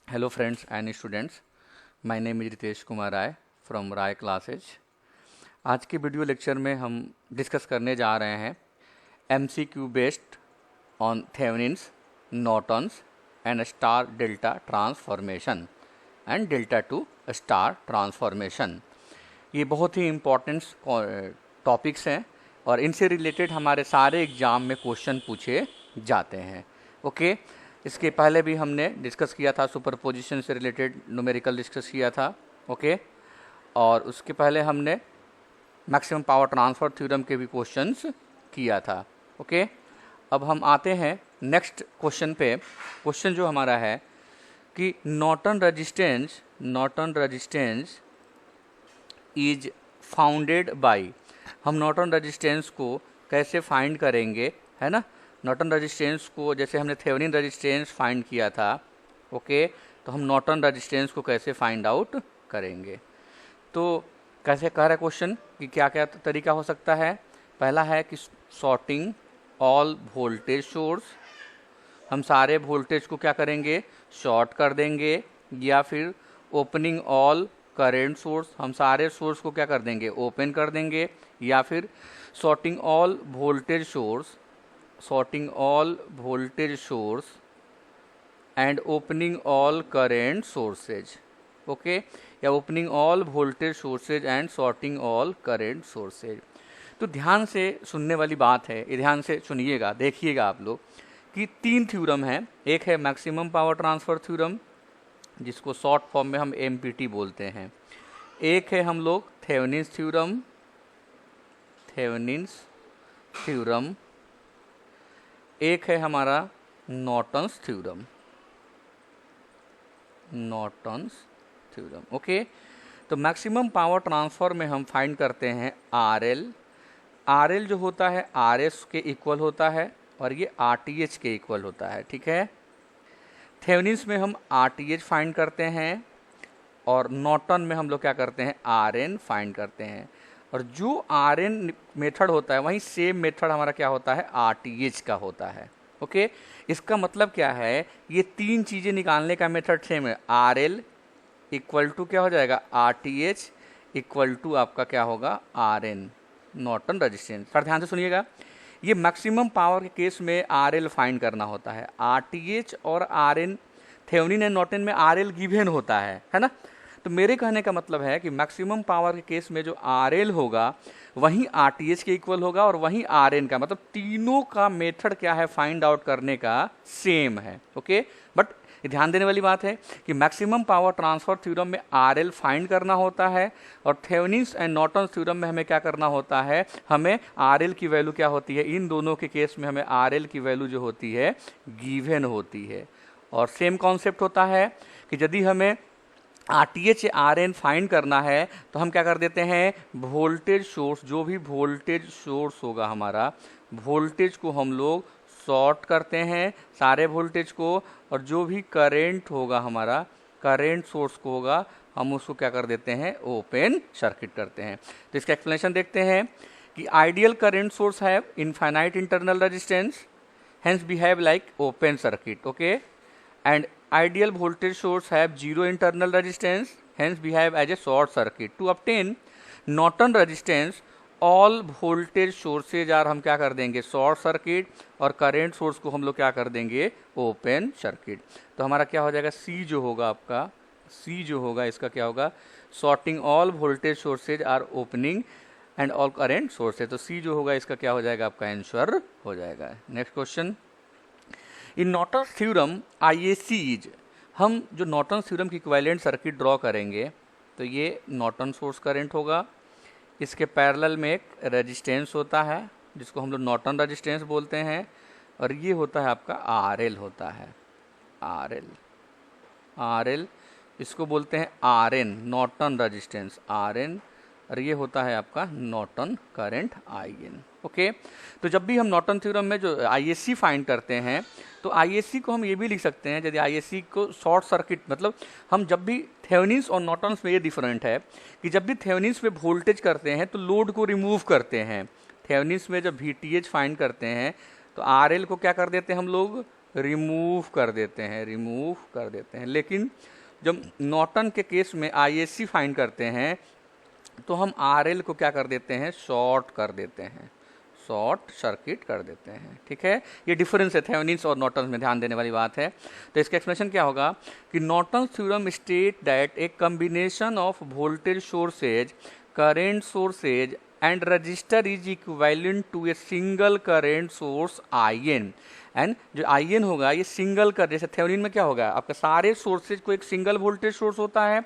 Hello friends and students, my name is Ritesh Kumar Rai from Rai classes. आज के video lecture में हम डिस्कस करने जा रहे हैं MCQ based on Thevenin's, Norton's and star delta transformation and delta two star transformation. ये बहुत ही इम्पोर्टेंट टॉपिक्स हैं और इनसे रिलेटेड हमारे सारे एग्ज़ाम में क्वेश्चन पूछे जाते हैं। ओके, इसके पहले भी हमने डिस्कस किया था, सुपरपोजिशन से रिलेटेड न्यूमेरिकल डिस्कस किया था। ओके, और उसके पहले हमने मैक्सिमम पावर ट्रांसफ़र थ्योरम के भी क्वेश्चंस किया था। ओके, अब हम आते हैं नेक्स्ट क्वेश्चन पे। क्वेश्चन जो हमारा है कि Norton resistance is founded by. हम नॉर्टन रेजिस्टेंस को कैसे फाइंड करेंगे, है ना। नॉर्टन रेजिस्टेंस को जैसे हमने थेवेनिन रेजिस्टेंस फाइंड किया था, ओके, तो हम नॉर्टन रेजिस्टेंस को कैसे फाइंड आउट करेंगे। तो कैसे कह रहा है क्वेश्चन कि क्या क्या तरीका हो सकता है। पहला है कि सॉर्टिंग ऑल वोल्टेज सोर्स, हम सारे वोल्टेज को क्या करेंगे, शॉर्ट कर देंगे, या फिर ओपनिंग ऑल करेंट सोर्स, हम सारे सोर्स को क्या कर देंगे, ओपन कर देंगे, या फिर shorting all voltage source and opening all current sources. Okay, या opening all voltage sources and shorting all current sources. तो ध्यान से सुनने वाली बात है, ये ध्यान से सुनिएगा, देखिएगा आप लोग कि तीन थ्योरम हैं। एक है मैक्सिमम पावर ट्रांसफ़र थ्योरम, जिसको शॉर्ट फॉर्म में हम MPT बोलते हैं। एक है हम लोग थेवेनिन्स थ्योरम, एक है हमारा नॉर्टन्स थ्योरम। ओके, तो मैक्सिमम पावर ट्रांसफर में हम फाइंड करते हैं RL जो होता है RS के इक्वल होता है और ये RTH के इक्वल होता है, ठीक है। थेवेनिन्स में हम RTH फाइंड करते हैं और नॉर्टन में हम लोग क्या करते हैं, RN फाइंड करते हैं। और जो RN मेथड होता है वहीं सेम मेथड हमारा क्या होता है, RTH का होता है। ओके, इसका मतलब क्या है, ये तीन चीज़ें निकालने का मेथड सेम है। RL इक्वल टू क्या हो जाएगा, RTH इक्वल टू आपका क्या होगा, RN, नॉर्टन रेजिस्टेंस। सर ध्यान से सुनिएगा, ये मैक्सिमम पावर के केस में RL फाइंड करना होता है। RTH और RN थेवेनिन एंड नॉर्टन में RL गिवन होता है ना। तो मेरे कहने का मतलब है कि मैक्सिमम पावर के केस में जो RL होगा वहीं RTH के इक्वल होगा और वहीं RN का, मतलब तीनों का मेथड क्या है, फाइंड आउट करने का सेम है। ओके, बट ध्यान देने वाली बात है कि मैक्सिमम पावर ट्रांसफर थ्योरम में RL फाइंड करना होता है और थेवेनिन्स एंड नॉर्टन थ्योरम में हमें क्या करना होता है, हमें RL की वैल्यू क्या होती है, इन दोनों के केस में हमें RL की वैल्यू जो होती है गिवन होती है। और सेम कॉन्सेप्ट होता है कि यदि हमें RTH या RN फाइंड करना है तो हम क्या कर देते हैं, वोल्टेज सोर्स, जो भी वोल्टेज सोर्स होगा हमारा, वोल्टेज को हम लोग शॉर्ट करते हैं सारे वोल्टेज को, और जो भी करंट होगा हमारा, करंट सोर्स को होगा, हम उसको क्या कर देते हैं, ओपन सर्किट करते हैं। तो इसका एक्सप्लेनेशन देखते हैं कि ideal current source have infinite internal resistance, hence behave like open circuit, okay, and ideal voltage source have zero internal resistance, hence behave as a short circuit. To obtain Norton resistance all voltage sources are, हम क्या कर देंगे, short circuit, और current source को हम लोग क्या कर देंगे, ओपन सर्किट। तो हमारा क्या हो जाएगा, C जो होगा आपका, C जो होगा इसका क्या होगा, shorting all voltage sources are opening and all current sources. तो C जो होगा इसका क्या हो जाएगा, आपका आंसर हो जाएगा। Next question, in Norton theorem IAC is, हम जो नॉर्टन थ्योरम की इक्विवेलेंट सर्किट ड्रॉ करेंगे तो ये नॉर्टन सोर्स करंट होगा, इसके पैरेलल में एक रेजिस्टेंस होता है जिसको हम लोग नॉर्टन रेजिस्टेंस बोलते हैं, और ये होता है आपका RL होता है, RL इसको बोलते हैं RN, नॉर्टन रेजिस्टेंस RN, और ये होता है आपका नॉर्टन करंट IN। ओके, तो जब भी हम नॉर्टन थ्योरम में जो IAC फाइंड करते हैं तो IAC को हम ये भी लिख सकते हैं, यदि IAC को शॉर्ट सर्किट, मतलब हम जब भी थेवेनिन्स और नॉर्टन्स में ये डिफरेंट है कि जब भी थेवेनिन्स में वोल्टेज करते हैं तो लोड को रिमूव करते हैं, थेवेनिन्स में जब VTH फाइंड करते हैं तो RL को क्या कर देते हैं हम लोग, रिमूव कर देते हैं। लेकिन जब नॉर्टन के केस में आईएससी फाइंड करते हैं तो हम आरएल को क्या कर देते हैं, शॉर्ट कर देते हैं, शॉर्ट सर्किट कर देते हैं। ठीक है, ये डिफरेंस है थेवेनिन्स और नॉर्टन में, ध्यान देने वाली बात है। तो इसका एक्सप्लेनेशन क्या होगा कि Norton theorem state that a combination of voltage sources, current sources and resistor is equivalent to a single current source I N. And जो आई एन होगा ये सिंगल कर, जैसे थेवेनिन में क्या होगा, आपका सारे सोर्सेज को एक सिंगल वोल्टेज सोर्स होता है,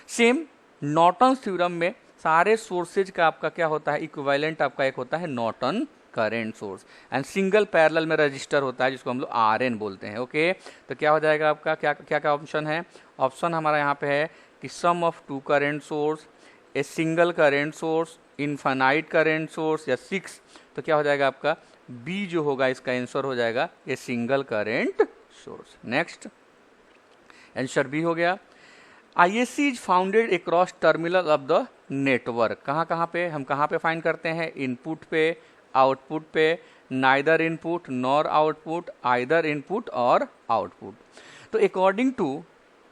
सेम नॉर्टन थ्योरम में सारे सोर्सेज का आपका क्या होता है, इक्विवेलेंट आपका एक होता है Norton current source, and single parallel में रजिस्टर होता है जिसको हम लोग आर एन बोलते हैं। ओके, तो क्या हो जाएगा आपका, क्या क्या क्या ऑप्शन है, ऑप्शन हमारा यहाँ पे है कि sum of two current source, a single current source, infinite current source, या 6। तो क्या हो जाएगा आपका बी जो होगा इसका आंसर हो जाएगा ये single current source. Next answer B हो गया। ISC is founded across terminal of the network. कहाँ पे, हम कहाँ पे फाइंड करते हैं, इनपुट पे, आउटपुट पे, neither input nor output, either input और आउटपुट। तो according to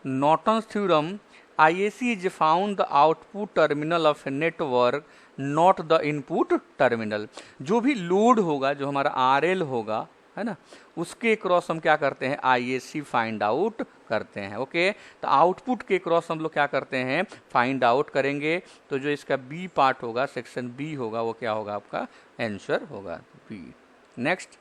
Norton's theorem ISC is found the output terminal of a network not the input terminal. जो भी लोड होगा, जो हमारा RL होगा, है ना, उसके क्रॉस हम क्या करते हैं, ISC फाइंड आउट करते हैं। ओके, तो आउटपुट के क्रॉस हम लोग क्या करते हैं, फाइंड आउट करेंगे। तो जो इसका बी पार्ट होगा, सेक्शन बी होगा, वो क्या होगा आपका आंसर होगा बी। नेक्स्ट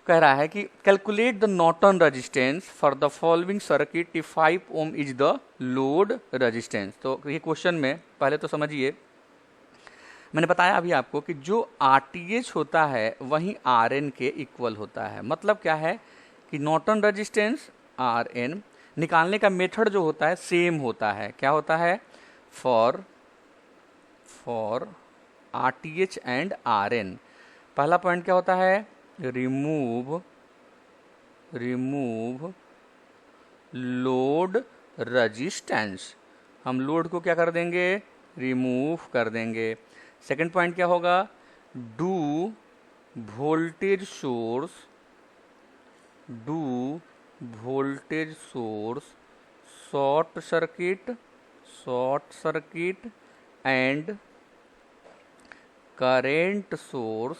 कह रहा है कि calculate the Norton resistance for the following circuit if 5 ohm is the load resistance. तो ये क्वेश्चन में पहले तो समझिए, मैंने बताया अभी आपको कि जो RTH होता है वही RN के इक्वल होता है। मतलब क्या है कि नॉर्टन रेजिस्टेंस RN निकालने का मेथड जो होता है सेम होता है। क्या होता है, फॉर RTH एंड RN पहला पॉइंट क्या होता है, रिमूव लोड रेजिस्टेंस। हम लोड को क्या कर देंगे, रिमूव कर देंगे। सेकेंड पॉइंट क्या होगा, do voltage source short circuit and current source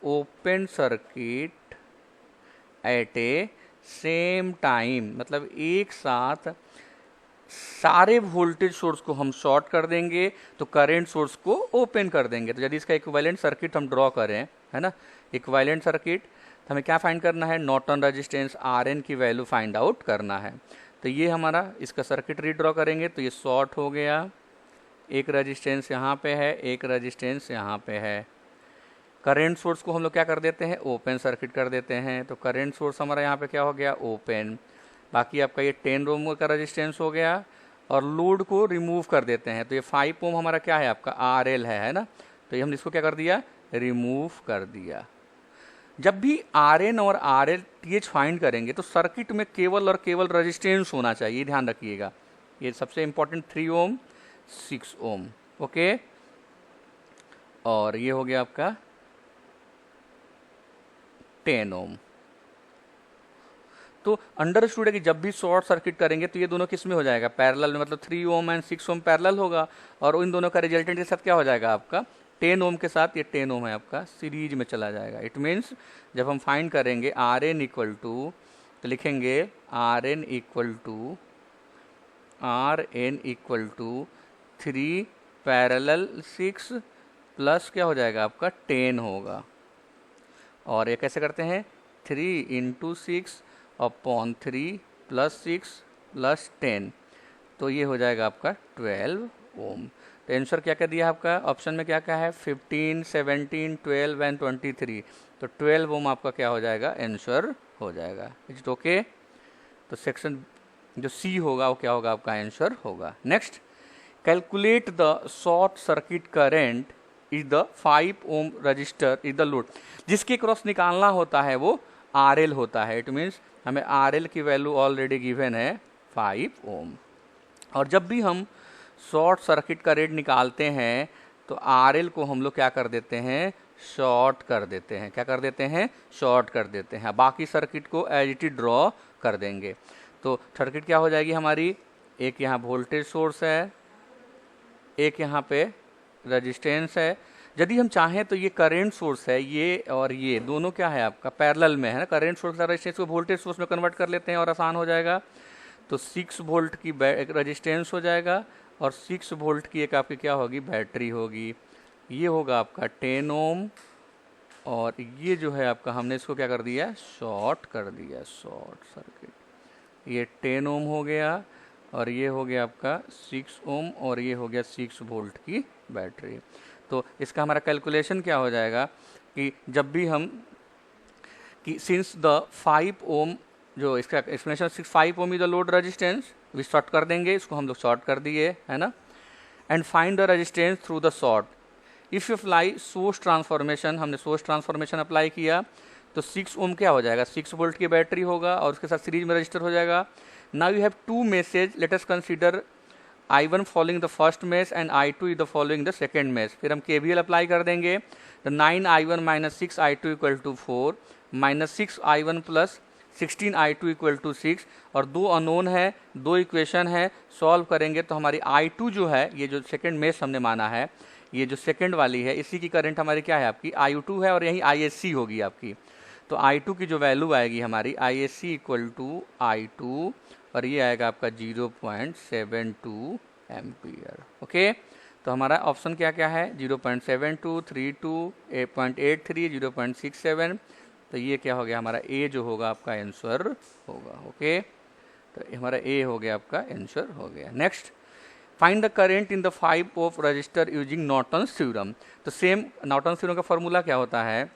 open circuit eight A same time. मतलब एक साथ सारे वोल्टेज सोर्स को हम शॉर्ट कर देंगे तो करंट सोर्स को ओपन कर देंगे। तो यदि इसका इक्विवेलेंट सर्किट हम ड्रॉ करें, है ना, इक्विवेलेंट सर्किट, तो हमें क्या फाइंड करना है, नॉर्टन रेजिस्टेंस RN की वैल्यू फाइंड आउट करना है। तो ये हमारा इसका सर्किट रीड्रॉ करेंगे तो ये शॉर्ट हो गया, एक रेजिस्टेंस यहाँ पे है, एक रेजिस्टेंस यहाँ पे है। करंट सोर्स को हम लोग क्या कर देते हैं, ओपन सर्किट कर देते हैं। तो करंट सोर्स हमारा यहाँ पे क्या हो गया, ओपन। बाकी आपका ये 10 ओम का रेजिस्टेंस हो गया, और लोड को रिमूव कर देते हैं। तो ये 5 ओम हमारा क्या है, आपका RL है ना। तो ये हम इसको क्या कर दिया, रिमूव कर दिया। जब भी RN और RLTH फाइंड करेंगे तो सर्किट में केवल और केवल रेजिस्टेंस होना चाहिए, ध्यान रखिएगा। ये सबसे इंपॉर्टेंट 3 ओम 6 ओम। ओके, और ये हो गया आपका 10 ओम। तो अंडरस्टूड है कि जब भी शॉर्ट सर्किट करेंगे तो ये दोनों किस में हो जाएगा, पैरेलल में। मतलब 3 ओम एंड 6 ओम पैरेलल होगा, और इन दोनों का रिजल्टेंट के साथ क्या हो जाएगा आपका, 10 ओम के साथ ये 10 ओम है आपका सीरीज में चला जाएगा। इट मीन्स जब हम फाइंड करेंगे RN इक्वल टू, तो लिखेंगे RN equal to 3 parallel 6 plus क्या हो जाएगा आपका 10 होगा। और ये कैसे करते हैं, 3 इंटू 6 अपॉन 3 प्लस 6 प्लस 10, तो ये हो जाएगा आपका 12 ओम। तो आंसर क्या क्या दिया आपका, ऑप्शन में क्या क्या है, 15, 17, 12 एंड 23। तो 12 ओम आपका क्या हो जाएगा, आंसर हो जाएगा। Is it okay. तो सेक्शन जो सी होगा वो क्या होगा, आपका आंसर होगा। Next, calculate the short circuit current is the 5 ohm resistor is the load. जिसके क्रॉस निकालना होता है वो RL होता है। इट मीन्स हमें RL की वैल्यू ऑलरेडी गिवन है 5 ओम। और जब भी हम शॉर्ट सर्किट करेंट निकालते हैं तो RL को हम लोग क्या कर देते हैं, शॉर्ट कर देते हैं। क्या कर देते हैं? शॉर्ट कर देते हैं। बाकी सर्किट को एज इट इज ड्रॉ कर देंगे। तो सर्किट क्या हो जाएगी हमारी? एक यहाँ वोल्टेज सोर्स है, एक यहाँ पे रेजिस्टेंस है। यदि हम चाहें तो ये करंट सोर्स है, ये और ये दोनों क्या है आपका पैरेलल में है ना। करंट सोर्स और रेजिस्टेंस को वोल्टेज सोर्स में कन्वर्ट कर लेते हैं और आसान हो जाएगा। तो 6 वोल्ट की एक रेजिस्टेंस हो जाएगा और 6 वोल्ट की एक आपकी क्या होगी? बैटरी होगी। ये होगा आपका 10 ओम और ये जो है आपका हमने इसको क्या कर दिया? शॉर्ट कर दिया, शॉर्ट सर्किट। ये 10 ओम हो गया और ये हो गया आपका 6 ओम और ये हो गया 6 वोल्ट की बैटरी। तो इसका हमारा कैलकुलेशन क्या हो जाएगा कि जब भी हम कि सिंस द 5 ओम जो इसका explanation 5 ohm is the load resistance, we short कर देंगे, इसको हम लोग शॉर्ट कर दिए है ना। And find the resistance through the short. If you apply source transformation, हमने सोर्स ट्रांसफॉर्मेशन अप्लाई किया तो 6 ओम क्या हो जाएगा? 6 वोल्ट की बैटरी होगा और उसके साथ सीरीज में रजिस्टर हो जाएगा। Now you have to message, let us consider I1 following the first mesh and I2 is the following the second mesh. फिर हम KVL अप्लाई कर देंगे। तो 9I1 minus 6I2 equal to 4 minus 6I1 plus 16I2 equal to 6 और 2 unknown है, 2 equation है, solve करेंगे तो हमारी I2 जो है, ये जो सेकेंड मेश हमने माना है, ये जो सेकेंड वाली है, इसी की करंट हमारी क्या है आपकी? I2 है और यही ISC होगी आपकी। तो I2 की जो वैल्यू आएगी हमारी ISC इक्वल टू I2 और ये आएगा आपका 0.72 एम्पियर। ओके, तो हमारा ऑप्शन क्या क्या है? 0.72, 32, 8.83, 0.67। तो ये क्या हो गया हमारा? ए जो होगा आपका आंसर होगा। ओके, तो हमारा ए हो गया आपका आंसर हो गया। Next, find the current in the 5 of register using Norton's theorem. तो सेम नॉर्टन्स थ्योरम का फॉर्मूला क्या होता है?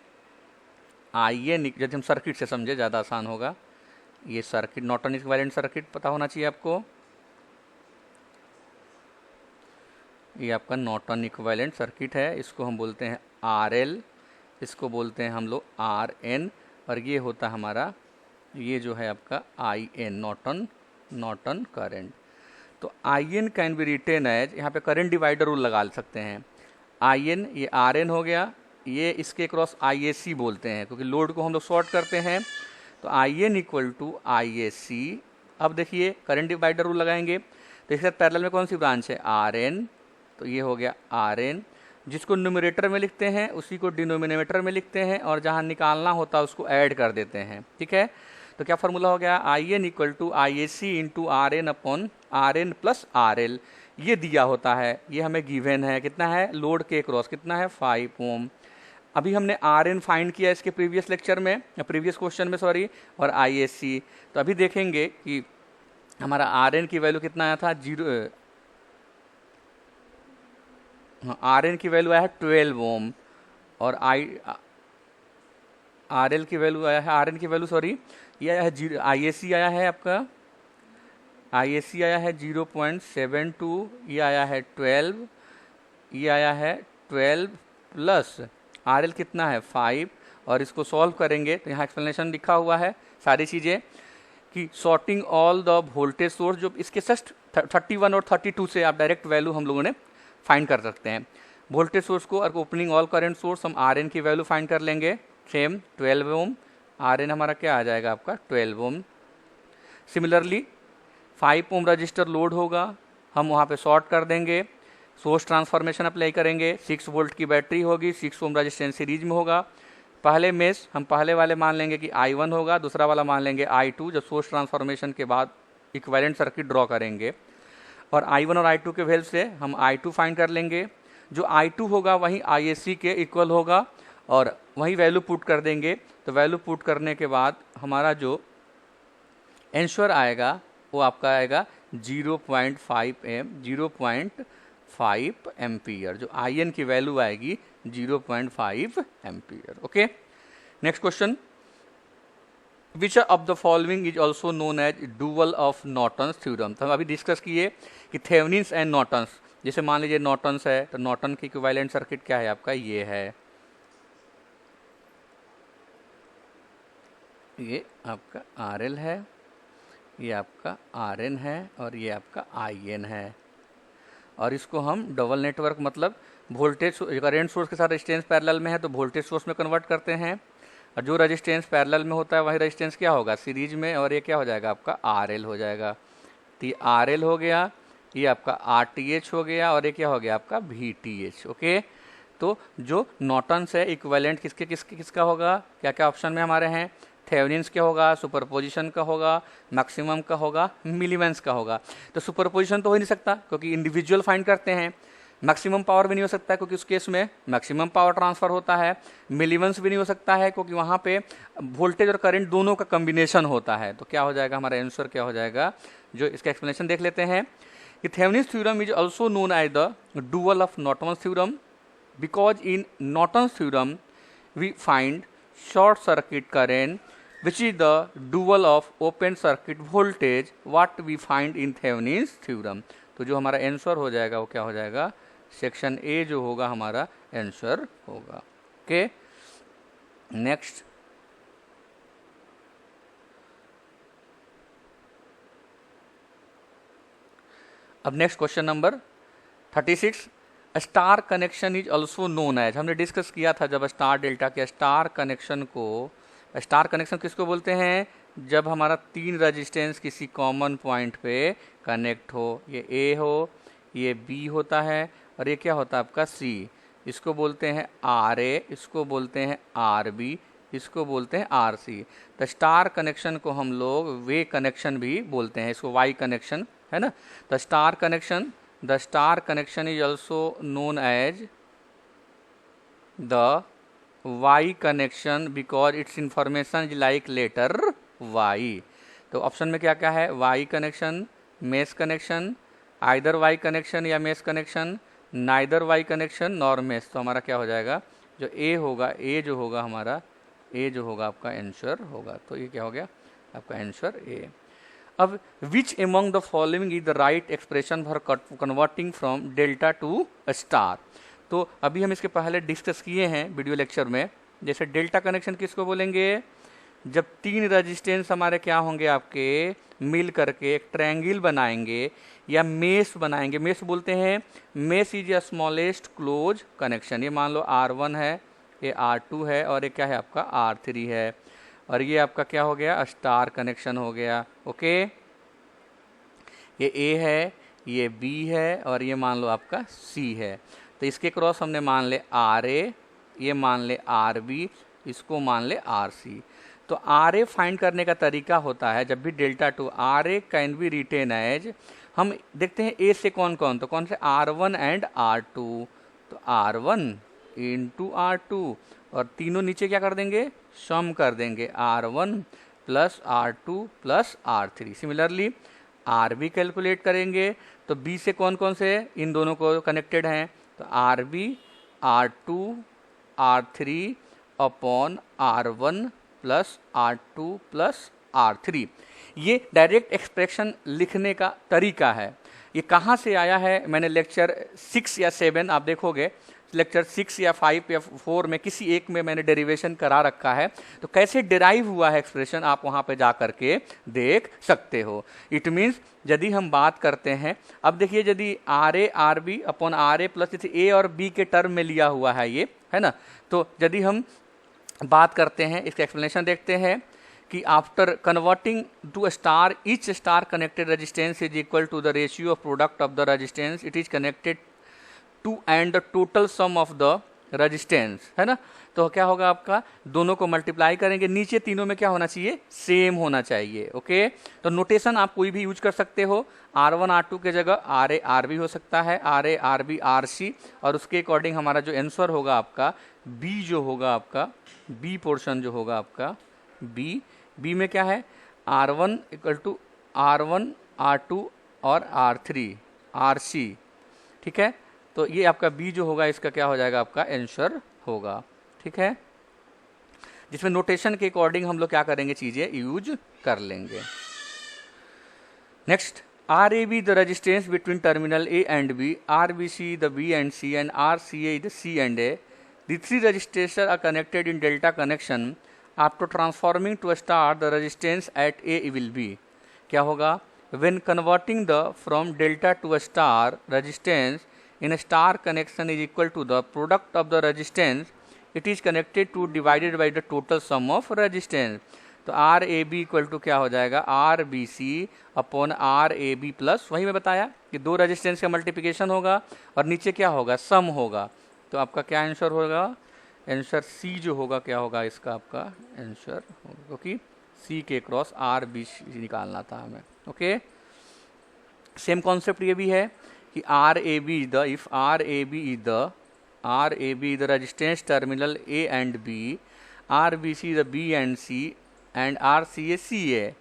आइए जब हम सर्किट से समझे ज़्यादा आसान होगा। ये सर्किट नॉर्टन इक्विवेलेंट सर्किट पता होना चाहिए आपको। ये आपका नॉर्टन इक्विवेलेंट सर्किट है, इसको हम बोलते हैं RL, इसको बोलते हैं हम लोग RN और ये होता हमारा, ये जो है आपका IN, नॉर्टन करंट। तो IN can be written as, यहाँ पे करंट डिवाइडर रूल लगा सकते हैं। IN ये RN हो गया, ये इसके क्रॉस IAC बोलते हैं क्योंकि लोड को हम लोग शॉर्ट करते हैं। तो IN इक्वल टू IAC। अब देखिए करंट डिवाइडर रूल लगाएंगे तो इसके साथ पैरेलल में कौन सी ब्रांच है? RN। तो ये हो गया RN, जिसको न्यूमरेटर में लिखते हैं उसी को डिनोमिनेटर में लिखते हैं और जहाँ निकालना होता है उसको ऐड कर देते हैं। ठीक है, तो क्या फार्मूला हो गया? IN equal to IAC into RN upon RN plus RL। ये दिया होता है, ये हमें गिवन है, कितना है? लोड के क्रॉस कितना है? 5 ओम। अभी हमने RN फाइंड किया इसके प्रीवियस लेक्चर में, प्रीवियस क्वेश्चन में सॉरी, और IAC। तो अभी देखेंगे कि हमारा RN की वैल्यू कितना आया था? RN की वैल्यू आया है 12 ओम और RL की वैल्यू आया है, RN की वैल्यू सॉरी ये आया है IAC आया है आपका, IAC आया है 0.72, ये आया है 12, ये आया है 12 प्लस RL कितना है? 5। और इसको सॉल्व करेंगे तो यहाँ एक्सप्लेनेशन लिखा हुआ है सारी चीज़ें कि sorting all the voltage source, जो इसके जस्ट 31 और 32 से आप डायरेक्ट वैल्यू हम लोगों ने फाइंड कर सकते हैं। वोल्टेज सोर्स को और ओपनिंग ऑल करंट सोर्स हम RN की वैल्यू फाइंड कर लेंगे, सेम 12 ओम। RN हमारा क्या आ जाएगा आपका? 12 ओम। सिमिलरली 5 ओम रजिस्टर लोड होगा, हम वहाँ पे शॉर्ट कर देंगे, सोर्स ट्रांसफॉर्मेशन अप्लाई करेंगे, 6 वोल्ट की बैटरी होगी, 6 ओम रजिस्टेंस सीरीज में होगा। पहले मेश हम पहले वाले मान लेंगे कि I1 होगा, दूसरा वाला मान लेंगे I2, जब सोर्स ट्रांसफॉर्मेशन के बाद इक्विवेलेंट सर्किट ड्रॉ करेंगे। और I1 और I2 के वैल्यू से हम I2 फाइंड कर लेंगे, जो I2 होगा वही IAC के इक्वल होगा और वही वैल्यू पुट कर देंगे। तो वैल्यू पुट करने के बाद हमारा जो आंसर आएगा वो आपका आएगा 0.5 एम्पियर, जो IN की वैल्यू आएगी 0.5 ampere. Okay, next question, which of the following is also known as dual of Norton's theorem. तो हम अभी डिस्कस किए कि थेवेनिन्स एंड नॉर्टन्स, जैसे मान लीजिए नॉर्टन्स है तो नॉर्टन की इक्विवेलेंट सर्किट क्या है आपका? ये है, ये आपका RL है, ये आपका RN है और ये आपका IN है। और इसको हम डबल नेटवर्क मतलब वोल्टेज करेंट सोर्स के साथ रेजिस्टेंस पैरेलल में है तो वोल्टेज सोर्स में कन्वर्ट करते हैं, और जो रेजिस्टेंस पैरेलल में होता है वही रेजिस्टेंस क्या होगा, सीरीज में, और ये क्या हो जाएगा आपका RL हो जाएगा। तो ये RL हो गया, ये आपका RTH हो गया, और ये क्या हो गया आपका VTH। ओके, तो जो नॉर्टन्स है इक्विवेलेंट किसका होगा, क्या क्या ऑप्शन में हमारे हैं, थेवेनिन्स क्या होगा, सुपरपोजिशन का होगा, मैक्सिमम का होगा, मिलीवेंस का होगा। तो सुपरपोजिशन तो हो ही नहीं सकता क्योंकि इंडिविजुअल फाइंड करते हैं, मैक्सिमम पावर भी नहीं हो सकता है क्योंकि उस केस में मैक्सिमम पावर ट्रांसफर होता है, मिलीवेंस भी नहीं हो सकता है क्योंकि वहाँ पे वोल्टेज और करंट दोनों का कम्बिनेशन होता है। तो क्या हो जाएगा हमारा आंसर, क्या हो जाएगा, जो इसका एक्सप्लेनेशन देख लेते हैं कि Thevenin's theorem is also known as the dual of Norton's theorem because in Norton's theorem we find short circuit current which is the dual of open circuit voltage what we find in Thevenin's theorem। तो जो हमारा answer हो जाएगा वो क्या हो जाएगा, section A जो होगा हमारा आंसर होगा। ओके, नेक्स्ट अब next question number 36, star connection is also known as, हमने डिस्कस किया था जब स्टार डेल्टा के स्टार कनेक्शन को, स्टार कनेक्शन किसको बोलते हैं, जब हमारा तीन रेजिस्टेंस किसी कॉमन पॉइंट पे कनेक्ट हो, ये ए हो, ये बी होता है, और ये क्या होता है आपका सी, इसको बोलते हैं आर ए, इसको बोलते हैं आर बी, इसको बोलते हैं आर सी। तो स्टार कनेक्शन को हम लोग वे कनेक्शन भी बोलते हैं, इसको वाई कनेक्शन है ना। The star connection is also known as the Y connection because its information is like letter Y। तो ऑप्शन में क्या क्या है, Y connection, mesh connection, either Y connection या mesh connection, neither Y connection nor mesh. तो हमारा क्या हो जाएगा, जो A होगा, A जो होगा हमारा, A जो होगा आपका आंसर होगा। तो ये क्या हो गया आपका आंसर A। अब which among the following is the right expression for converting from delta two star. तो अभी हम इसके पहले डिस्कस किए हैं वीडियो लेक्चर में, जैसे डेल्टा कनेक्शन किसको बोलेंगे, जब तीन रेजिस्टेंस हमारे क्या होंगे आपके मिल करके एक ट्रायंगल बनाएंगे या मेश बनाएंगे। मेश बोलते हैं, mesh is a smallest close connection. ये मान लो R1 है, ये R2 है, और ये क्या है आपका R3 है, और ये आपका क्या हो गया, स्टार कनेक्शन हो गया। ओके, ये A है, ये B है, और ये मान लो आपका C है। तो इसके क्रॉस हमने मान ले RA, ये मान ले RB, इसको मान ले RC। तो RA फाइंड करने का तरीका होता है, जब भी delta to, RA can be written as, हम देखते हैं A से कौन कौन, तो कौन से R1 एंड R2, तो R1 इंटू R2, और तीनों नीचे क्या कर देंगे, सम कर देंगे, R1 plus R2 plus R3। Similarly RB calculate करेंगे तो B से कौन कौन से इन दोनों को कनेक्टेड हैं, तो RB R2 R3 upon R1 plus R2 plus R3। ये डायरेक्ट एक्सप्रेशन लिखने का तरीका है। ये कहाँ से आया है, मैंने लेक्चर 6 या 7 आप देखोगे, लेक्चर 6 या 5 या 4 में किसी एक में मैंने डेरिवेशन करा रखा है। तो कैसे डिराइव हुआ है एक्सप्रेशन आप वहाँ पे जा करके देख सकते हो। इट मीन्स यदि हम बात करते हैं, अब देखिए यदि RA RB upon RA plus जैसे A और B के टर्म में लिया हुआ है ये, है ना। तो यदि हम बात करते हैं, इसका एक्सप्लेनेशन देखते हैं कि after converting to star, each star connected resistance is equal to the ratio of product of the resistance it is connected to and the total sum of the resistance, है ना। तो क्या होगा आपका, दोनों को मल्टीप्लाई करेंगे, नीचे तीनों में क्या होना चाहिए, सेम होना चाहिए। ओके, तो नोटेशन आप कोई भी यूज कर सकते हो, R1 R2 के जगह RA RB हो सकता है, RA RB RC, और उसके अकॉर्डिंग हमारा जो आंसर होगा आपका B जो होगा आपका, B पोर्शन जो होगा आपका B में क्या है, R1 equal to R1 R2 और R3 RC, ठीक है। तो ये आपका B जो होगा इसका क्या हो जाएगा, आपका आंसर होगा, ठीक है, जिसमें नोटेशन के अकॉर्डिंग हम लोग क्या करेंगे, चीजें यूज कर लेंगे। Next, RAB the resistance between terminal A and B, RBC the B and C, and RCA the C and A। The three resistors are connected in delta connection. After transforming to a star, the resistance at A will be, क्या होगा, when converting the from delta to a star, resistance in star connection is equal to the product of the resistance it is connected to divided by the total sum of resistance. तो R A B equal to क्या हो जाएगा, R B C upon R A B plus, वही मैं बताया कि दो resistance का मल्टीप्लिकेशन होगा और नीचे क्या होगा, सम होगा। तो आपका क्या आंसर होगा, आंसर सी जो होगा क्या होगा इसका आपका आंसर होगा, क्योंकि सी के क्रॉस आर बी सी निकालना था हमें। ओके, सेम कॉन्सेप्ट ये भी है कि R A B is the, if R A B is the resistance terminal A and B, R B C the B and C and R C A C A.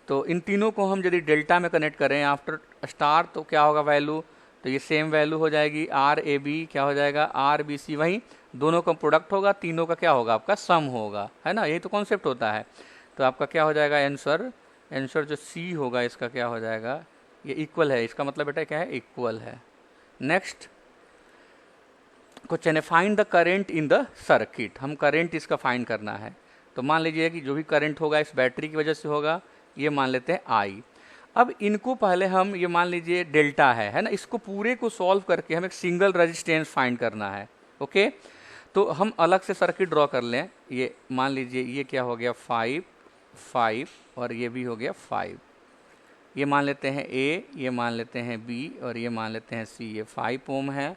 तो इन तीनों को हम यदि डेल्टा में कनेक्ट करें after star तो क्या होगा वैल्यू, तो ये सेम वैल्यू हो जाएगी, आर ए बी क्या हो जाएगा, आर बी सी, वहीं दोनों का प्रोडक्ट होगा, तीनों का क्या होगा आपका सम होगा, है ना, यही तो कॉन्सेप्ट होता है। तो आपका क्या हो जाएगा आंसर, आंसर जो सी होगा इसका क्या हो जाएगा, ये इक्वल है, इसका मतलब बेटा क्या है, इक्वल है। नेक्स्ट क्वेश्चन है find the current in the circuit, हम करेंट इसका फाइंड करना है। तो मान लीजिए कि जो भी करंट होगा इस बैटरी की वजह से होगा, ये मान लेते हैं आई। अब इनको पहले हम ये मान लीजिए डेल्टा है ना, इसको पूरे को सॉल्व करके हमें एक सिंगल रेजिस्टेंस फाइंड करना है। ओके, तो हम अलग से सर्किट ड्रॉ कर लें। ये मान लीजिए ये क्या हो गया 5 और ये भी हो गया 5, ये मान लेते हैं ए, ये मान लेते हैं बी और ये मान लेते हैं सी। ये 5 ओम है,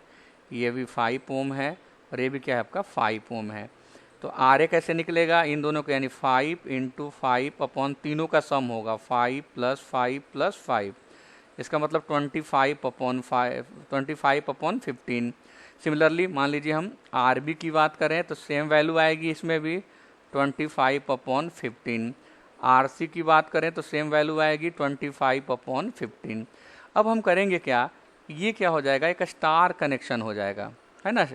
ये भी 5 ओम है और ये भी क्या है आपका 5 ओम है। तो आर ए कैसे निकलेगा, इन दोनों को यानी 5 इंटू 5 अपॉन तीनों का सम होगा 5 प्लस 5 प्लस 5, इसका मतलब 25 अपॉन 15। सिमिलरली मान लीजिए हम आर बी की बात करें तो सेम वैल्यू आएगी इसमें भी 25 अपॉन 15। आर सी की बात करें तो सेम वैल्यू आएगी 25 अपॉन 15। अब हम करेंगे क्या, ये क्या हो जाएगा, एक स्टार कनेक्शन हो जाएगा, है ना,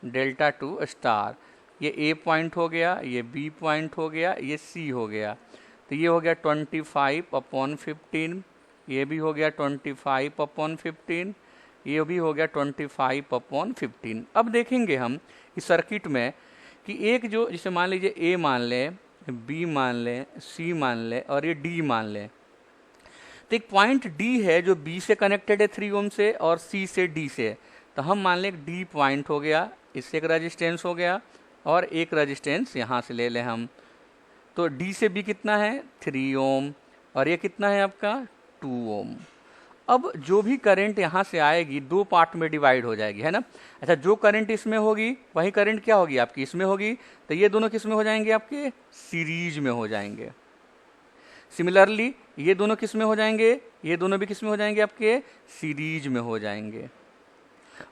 डेल्टा टू स्टार। ये ए पॉइंट हो गया, ये बी पॉइंट हो गया, ये सी हो गया। तो ये हो गया 25 अपॉन 15, ये भी हो गया 25 अपॉन 15, ये भी हो गया 25 अपॉन 15। अब देखेंगे हम इस सर्किट में कि एक जो जैसे मान लीजिए ए मान लें, बी मान लें, सी मान लें और ये डी मान लें। तो एक पॉइंट डी है जो बी से कनेक्टेड है 3 ओम से और सी से डी से। तो हम मान लें डी पॉइंट हो गया, इससे एक रेजिस्टेंस हो गया और एक रेजिस्टेंस यहाँ से ले लें हम। तो डी से बी कितना है 3 ओम और ये कितना है आपका 2 ओम। अब जो भी करंट यहाँ से आएगी दो पार्ट में डिवाइड हो जाएगी, है ना। अच्छा, जो करंट इसमें होगी वही करंट क्या होगी आपकी इसमें होगी, तो ये दोनों किस में हो जाएंगे आपके सीरीज में हो जाएंगे। सिमिलरली ये दोनों किस में हो जाएंगे, ये दोनों भी किस में हो जाएंगे आपके सीरीज में हो जाएंगे।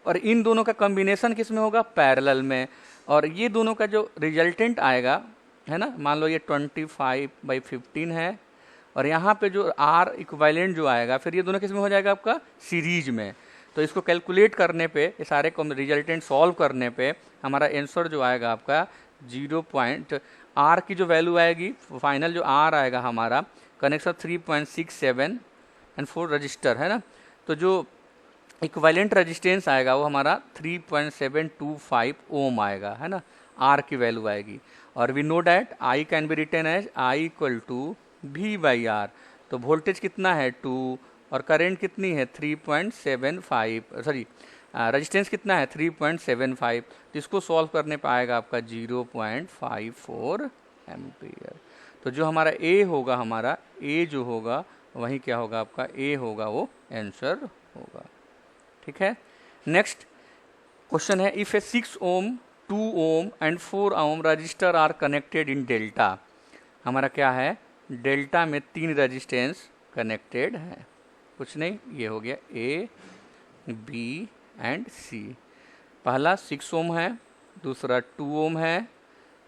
और इन दोनों का कॉम्बिनेशन किस में होगा, पैरेलल में। और ये दोनों का जो रिजल्टेंट आएगा, है ना, मान लो ये 25/15 है और यहाँ पे जो आर इक्विवेलेंट जो आएगा फिर ये दोनों किस में हो जाएगा आपका सीरीज में। तो इसको कैलकुलेट करने पे, ये सारे रिजल्टेंट सॉल्व करने पे हमारा आंसर जो आएगा आपका 0. आर की जो वैल्यू आएगी फाइनल जो आर आएगा हमारा कनेक्शन 3.67 एंड 4 रजिस्टर, है ना। तो जो इक्विवेलेंट रेजिस्टेंस आएगा वो हमारा 3.725 ओम आएगा, है ना, आर की वैल्यू आएगी। और we know that I can be written as I equal to V/R। तो वोल्टेज कितना है 2 और करंट कितनी है 3.75, सॉरी रेजिस्टेंस कितना है 3.75। तो इसको सॉल्व करने पर आएगा आपका 0.54 एम्पियर। तो जो हमारा ए होगा, हमारा ए जो होगा वही क्या होगा आपका ए होगा, वो आंसर होगा। ठीक है। नेक्स्ट क्वेश्चन है if a 6 ohm 2 ohm and 4 ohm resistor are connected in delta. हमारा क्या है, डेल्टा में 3 रेजिस्टेंस कनेक्टेड है, कुछ नहीं, ये हो गया ए बी एंड सी। पहला 6 ओम है, दूसरा 2 ओम है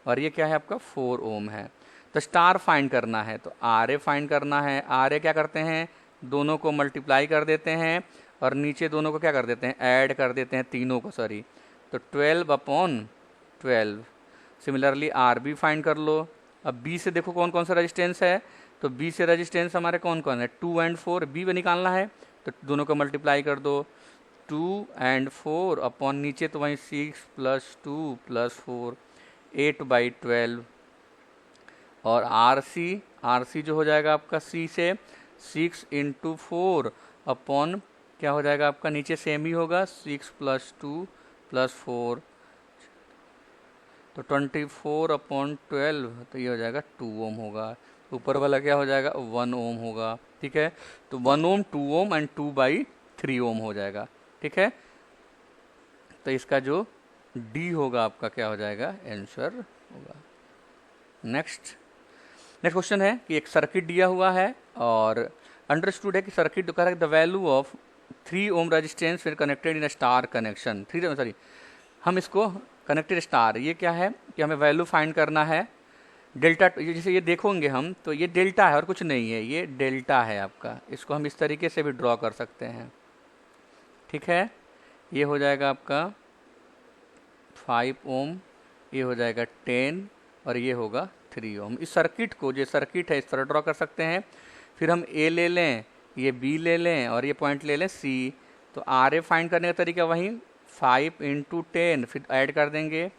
और ये क्या है आपका 4 ओम है। तो स्टार फाइंड करना है, तो आर ए फाइंड करना है। आर ए क्या करते हैं, दोनों को मल्टीप्लाई कर देते हैं और नीचे दोनों को क्या कर देते हैं, ऐड कर देते हैं, तीनों को सॉरी। तो 12/12। सिमिलरली आर बी फाइंड कर लो। अब बी से देखो कौन कौन सा रेजिस्टेंस है, तो बी से रेजिस्टेंस हमारे कौन कौन है 2 एंड 4, बी में निकालना है तो दोनों को मल्टीप्लाई कर दो 2 एंड 4 अपॉन नीचे तो वहीं 6 + 2 + 4 8/12। और आर सी जो हो जाएगा आपका सी से 6 × 4 अपॉन क्या हो जाएगा आपका, नीचे सेम ही होगा, 6 + 2 + 4 तो 24/12, तो ये हो जाएगा 2 ओम होगा। ऊपर वाला क्या हो जाएगा, 1 ओम होगा। ठीक है, तो 1 ओम, 2 ओम एंड 2/3 ओम हो जाएगा। ठीक है, तो इसका जो डी होगा आपका क्या हो जाएगा, आंसर होगा। नेक्स्ट क्वेश्चन है कि एक सर्किट दिया हुआ है और अंडरस्टूड है कि सर्किट कह रहा है the value of 3 ohm resistance फिर कनेक्टेड इन स्टार कनेक्शन, हम इसको कनेक्टेड स्टार, ये क्या है कि हमें वैल्यू फाइंड करना है डेल्टा, जैसे ये देखोगे हम तो ये डेल्टा है और कुछ नहीं है, ये डेल्टा है आपका। इसको हम इस तरीके से भी ड्रॉ कर सकते हैं। ठीक है, ये हो जाएगा आपका 5 ओम, ये हो जाएगा 10 और ये होगा 3 ओम। इस सर्किट को, जो सर्किट है इस तरह ड्रॉ कर सकते हैं। फिर हम ए ले लें, ये बी ले लें और ये पॉइंट ले लें सी। तो आर ए फाइंड करने का तरीका वही 5 × 10, फिर ऐड कर देंगे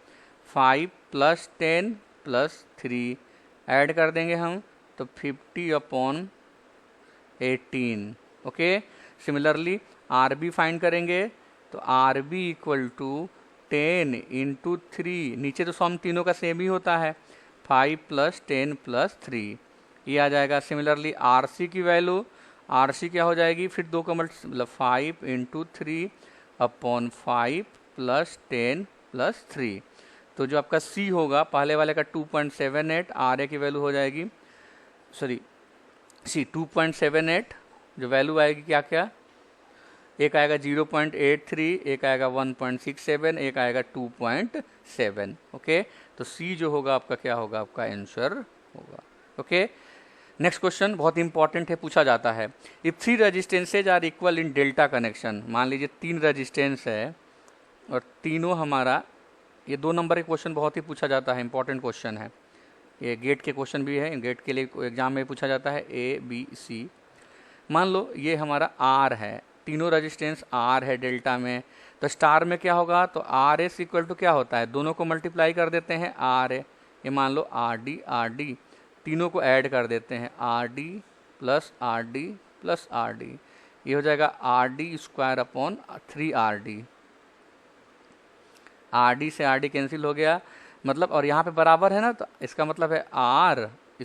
5 + 10 + 3 ऐड कर देंगे हम, तो 50/18। Okay, similarly R B find करेंगे तो आर बी इक्वल टू 10 × 3, नीचे तो सम तीनों का सेम ही होता है, 5 + 10 + 3 ये आ जाएगा। सिमिलरली आर सी की वैल्यू, आर सी क्या हो जाएगी, फिर 2 का मतलब 5 × 3/5 + 10 + 3। तो जो आपका सी होगा पहले वाले का 2.78, आर ए की वैल्यू हो जाएगी, सी 2.78, जो वैल्यू आएगी क्या क्या, एक आएगा 0.83, एक आएगा 1.67, एक आएगा 2.7। ओके, तो सी जो होगा आपका क्या होगा, आपका आंसर होगा। ओके, नेक्स्ट क्वेश्चन बहुत इंपॉर्टेंट है, पूछा जाता है if 3 resistances are equal in delta connection. मान लीजिए 3 रेजिस्टेंस है और तीनों हमारा, ये 2 नंबर के क्वेश्चन बहुत ही पूछा जाता है, इंपॉर्टेंट क्वेश्चन है, ये गेट के क्वेश्चन भी है, गेट के लिए एग्जाम में पूछा जाता है, ए बी सी। मान लो ये हमारा आर है, तीनों रेजिस्टेंस आर है डेल्टा में, तो स्टार में क्या होगा, तो आर एस इक्वल टू क्या होता है, दोनों को मल्टीप्लाई कर देते हैं आर ए, ये मान लो आर डी, तीनों को ऐड कर देते हैं R D + R D + R D, ये हो जाएगा RD² / 3RD। आर डी से आर डी कैंसिल हो गया, मतलब, और यहाँ पे बराबर है ना, तो इसका मतलब है R² /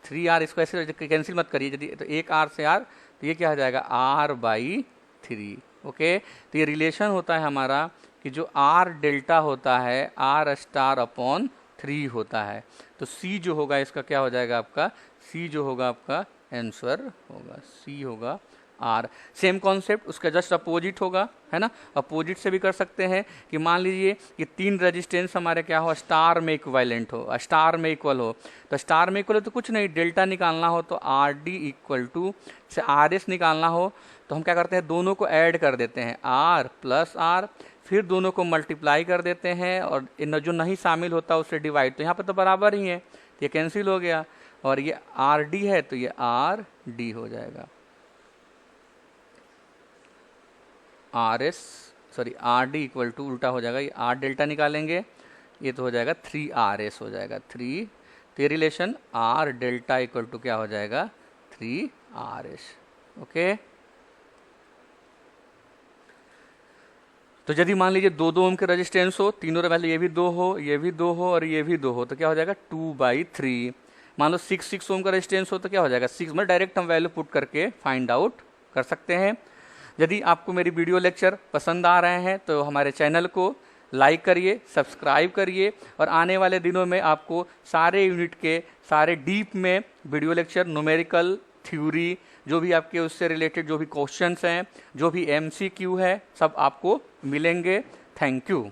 3R², ऐसे कैंसिल मत करिए, यदि तो एक R से R, तो ये क्या हो जाएगा R/3। ओके, तो ये रिलेशन होता है हमारा कि जो R डेल्टा होता है R*/3 होता है। तो C जो होगा इसका क्या हो जाएगा आपका, C जो होगा आपका आंसर होगा, C होगा R। सेम कॉन्सेप्ट उसका जस्ट अपोजिट होगा, है ना, अपोजिट से भी कर सकते हैं कि मान लीजिए कि 3 रेजिस्टेंस हमारे क्या हो, स्टार में इक्विवेलेंट हो, स्टार में इक्वल हो, तो स्टार में इक्वल हो तो कुछ नहीं, डेल्टा निकालना हो तो आर डी इक्वल टू से आर एस निकालना हो तो हम क्या करते हैं, दोनों को ऐड कर देते हैं R + R, फिर दोनों को मल्टीप्लाई कर देते हैं और जो नहीं शामिल होता उससे डिवाइड, तो यहाँ पर तो बराबर ही है, तो ये कैंसिल हो गया, और ये आर डी है तो ये आर डी हो जाएगा, आर डी इक्वल टू उल्टा हो जाएगा, ये आर डेल्टा निकालेंगे, ये तो हो जाएगा 3RS हो जाएगा, 3, तो ये relation R delta equal to क्या हो जाएगा, 3RS। ओके, तो यदि मान लीजिए 2 ओम के रेजिस्टेंस हो, तीनों पहले ये भी 2 हो, ये भी 2 हो और ये भी 2 हो, तो क्या हो जाएगा 2/3। मान लो 6 ओम का रेजिस्टेंस हो तो क्या हो जाएगा 6, मतलब डायरेक्ट हम वैल्यू पुट करके फाइंड आउट कर सकते हैं। यदि आपको मेरी वीडियो लेक्चर पसंद आ रहे हैं तो हमारे चैनल को लाइक करिए, सब्सक्राइब करिए, और आने वाले दिनों में आपको सारे यूनिट के सारे डीप में वीडियो लेक्चर, न्यूमेरिकल, थ्योरी, जो भी आपके उससे रिलेटेड जो भी क्वेश्चंस हैं, जो भी MCQ है, सब आपको मिलेंगे। Thank you.